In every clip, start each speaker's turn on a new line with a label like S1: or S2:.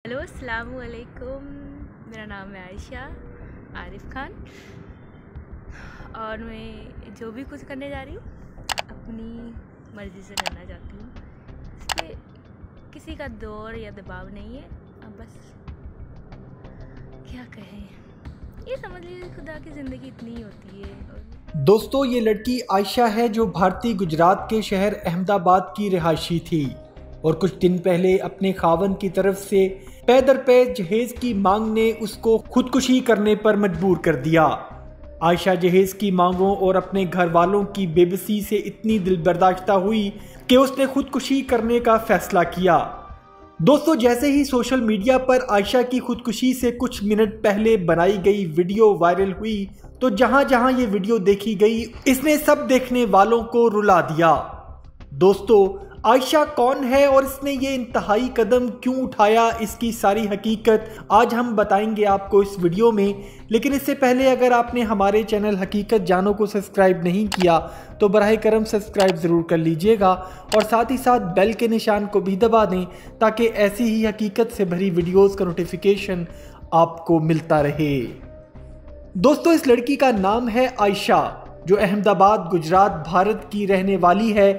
S1: Hello अस्सलाम वालेकुम। मेरा नाम है आयशा आरिफ खान और मैं जो भी कुछ करने जा रही हूँ अपनी मर्ज़ी से करना चाहती हूँ। इस पर किसी का दौर या दबाव नहीं है। अब बस क्या कहें, ये समझ लीजिए खुदा की ज़िंदगी इतनी ही होती है।
S2: दोस्तों, ये लड़की आयशा है जो भारतीय गुजरात के शहर अहमदाबाद की रिहायशी थी और कुछ दिन पहले अपने खावन की तरफ से पै दर पै जहेज की मांग ने उसको खुदकुशी करने पर मजबूर कर दिया। आयशा जहेज की मांगों और अपने घर वालों की बेबसी से इतनी दिलबर्दाश्ता हुई कि उसने खुदकुशी करने का फैसला किया। दोस्तों, जैसे ही सोशल मीडिया पर आयशा की खुदकुशी से कुछ मिनट पहले बनाई गई वीडियो वायरल हुई तो जहां जहां ये वीडियो देखी गई इसने सब देखने वालों को रुला दिया। दोस्तों, आयशा कौन है और इसने ये इंतहाई कदम क्यों उठाया, इसकी सारी हकीकत आज हम बताएंगे आपको इस वीडियो में। लेकिन इससे पहले अगर आपने हमारे चैनल हकीकत जानो को सब्सक्राइब नहीं किया तो बराह करम सब्सक्राइब ज़रूर कर लीजिएगा और साथ ही साथ बेल के निशान को भी दबा दें ताकि ऐसी ही हकीकत से भरी वीडियोज़ का नोटिफिकेशन आपको मिलता रहे। दोस्तों, इस लड़की का नाम है आयशा जो अहमदाबाद गुजरात भारत की रहने वाली है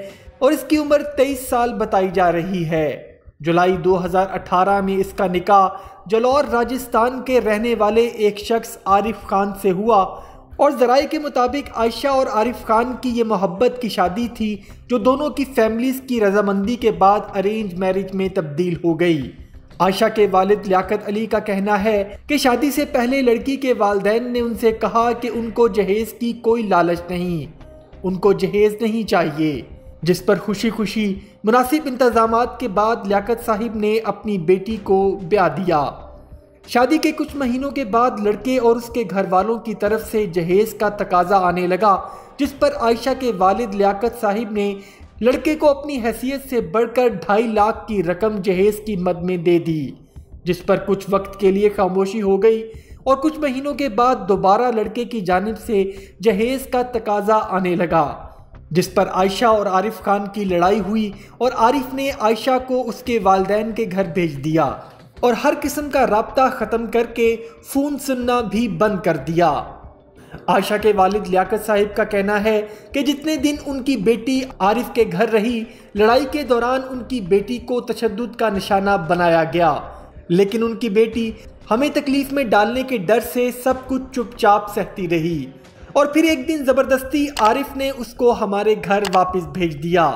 S2: और इसकी उम्र 23 साल बताई जा रही है। जुलाई 2018 में इसका निकाह जलौर राजस्थान के रहने वाले एक शख्स आरिफ खान से हुआ और ज़राए के मुताबिक आयशा और आरिफ खान की ये मोहब्बत की शादी थी जो दोनों की फैमिलीज़ की रजामंदी के बाद अरेंज मैरिज में तब्दील हो गई। आयशा के वालिद लियाकत अली का कहना है कि शादी से पहले लड़की के वालिदैन ने उनसे कहा कि उनको जहेज की कोई लालच नहीं, उनको जहेज नहीं चाहिए, जिस पर खुशी खुशी मुनासिब इंतजामात के बाद लियाकत साहिब ने अपनी बेटी को ब्याह दिया। शादी के कुछ महीनों के बाद लड़के और उसके घर वालों की तरफ से जहेज का तकाजा आने लगा, जिस पर आयशा के वालिद लियाकत साहिब ने लड़के को अपनी हैसियत से बढ़कर 2.5 लाख की रकम जहेज की मद में दे दी, जिस पर कुछ वक्त के लिए खामोशी हो गई और कुछ महीनों के बाद दोबारा लड़के की जानिब से जहेज का तकाजा आने लगा, जिस पर आयशा और आरिफ खान की लड़ाई हुई और आरिफ ने आयशा को उसके वालिदैन के घर भेज दिया और हर किस्म का राब्ता ख़त्म करके फ़ोन सुनना भी बंद कर दिया। आयशा के वालिद लियाकत साहिब का कहना है कि जितने दिन उनकी बेटी आरिफ के घर रही, लड़ाई के दौरान उनकी बेटी को तशद्दुद का निशाना बनाया गया, लेकिन उनकी बेटी हमें तकलीफ़ में डालने के डर से सब कुछ चुपचाप सहती रही और फिर एक दिन ज़बरदस्ती आरिफ ने उसको हमारे घर वापस भेज दिया।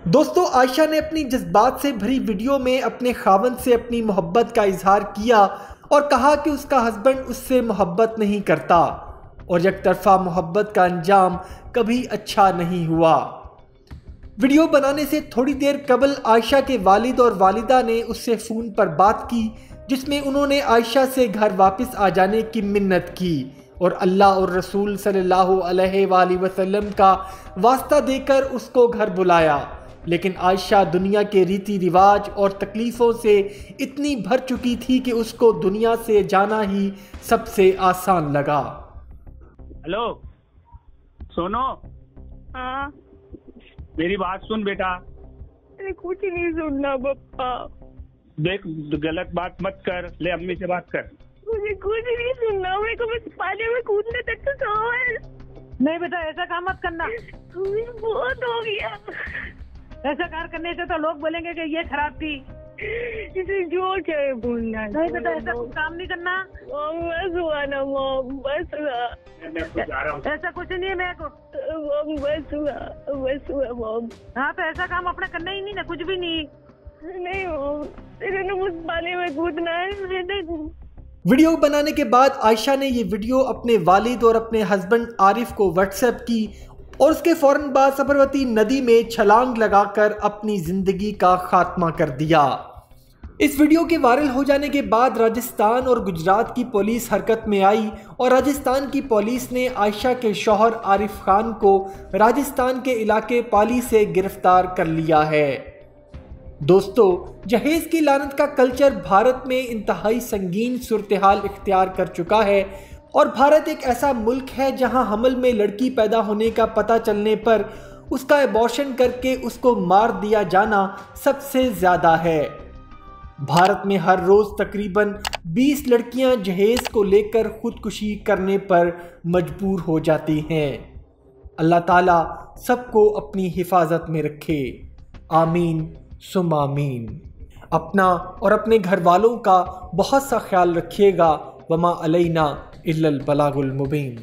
S2: दोस्तों, आयशा ने अपनी जज्बात से भरी वीडियो में अपने खावंद से अपनी मोहब्बत का इजहार किया और कहा कि उसका हस्बैंड उससे मोहब्बत नहीं करता और एक तरफा मोहब्बत का अंजाम कभी अच्छा नहीं हुआ। वीडियो बनाने से थोड़ी देर कबल आयशा के वालिद और वालिदा ने उससे फ़ोन पर बात की, जिसमें उन्होंने आयशा से घर वापस आ जाने की मिन्नत की और अल्लाह और रसूल सल्लल्लाहु अलैहि वसल्लम का वास्ता देकर उसको घर बुलाया। लेकिन आयशा दुनिया के रीति रिवाज और तकलीफ़ों से इतनी भर चुकी थी कि उसको दुनिया से जाना ही सबसे आसान लगा।
S3: हेलो, सोनो।
S4: हाँ,
S3: मेरी बात सुन बेटा।
S4: अरे कुछ नहीं सुनना पप्पा।
S3: देख, गलत बात मत कर, ले अम्मी से बात कर।
S4: मुझे कुछ नहीं सुनना, मेरे को बस पानी में कूदने तक तो सवाल।
S5: नहीं बेटा, ऐसा काम मत करना।
S4: मुझे बहुत हो गया।
S5: ऐसा कार करने से तो लोग बोलेंगे कि ये खराब थी।
S4: इसे जो चाहे बोलना।
S5: नहीं बेटा, ऐसा कुछ काम नहीं करना।
S4: मॉम बस हुआ ना, मॉम बस हुआ।
S3: मैं खुद जा रहा हूँ।
S5: ऐसा कुछ नहीं है मेरे को।
S4: मॉम बस हुआ मॉम।
S5: हाँ, तो ऐसा काम अपना करना ही नहीं ना, कुछ भी नहीं।
S4: नहीं मॉम, तेरे ने मुझ पानी में कूदना है।
S2: वीडियो बनाने के बाद आयशा ने ये वीडियो अपने वालिद और अपने हस्बैंड आरिफ को व्हाट्सएप की और उसके फौरन बाद साबरमती नदी में छलांग लगाकर अपनी जिंदगी का खात्मा कर दिया। इस वीडियो के वायरल हो जाने के बाद राजस्थान और गुजरात की पुलिस हरकत में आई और राजस्थान की पुलिस ने आयशा के शौहर आरिफ खान को राजस्थान के इलाके पाली से गिरफ्तार कर लिया है। दोस्तों, जहेज की लानत का कल्चर भारत में इंतहाई संगीन सूरत-ए-हाल इख्तियार कर चुका है और भारत एक ऐसा मुल्क है जहां हमल में लड़की पैदा होने का पता चलने पर उसका एबॉर्शन करके उसको मार दिया जाना सबसे ज़्यादा है। भारत में हर रोज तकरीबन 20 लड़कियां जहेज को लेकर खुदकुशी करने पर मजबूर हो जाती हैं। अल्लाह ताला सबको अपनी हिफाजत में रखे। आमीन सुम आमीन। अपना और अपने घर वालों का बहुत सा ख्याल रखिएगा। वमा अलैना इल्लल बलागुल मुबीन।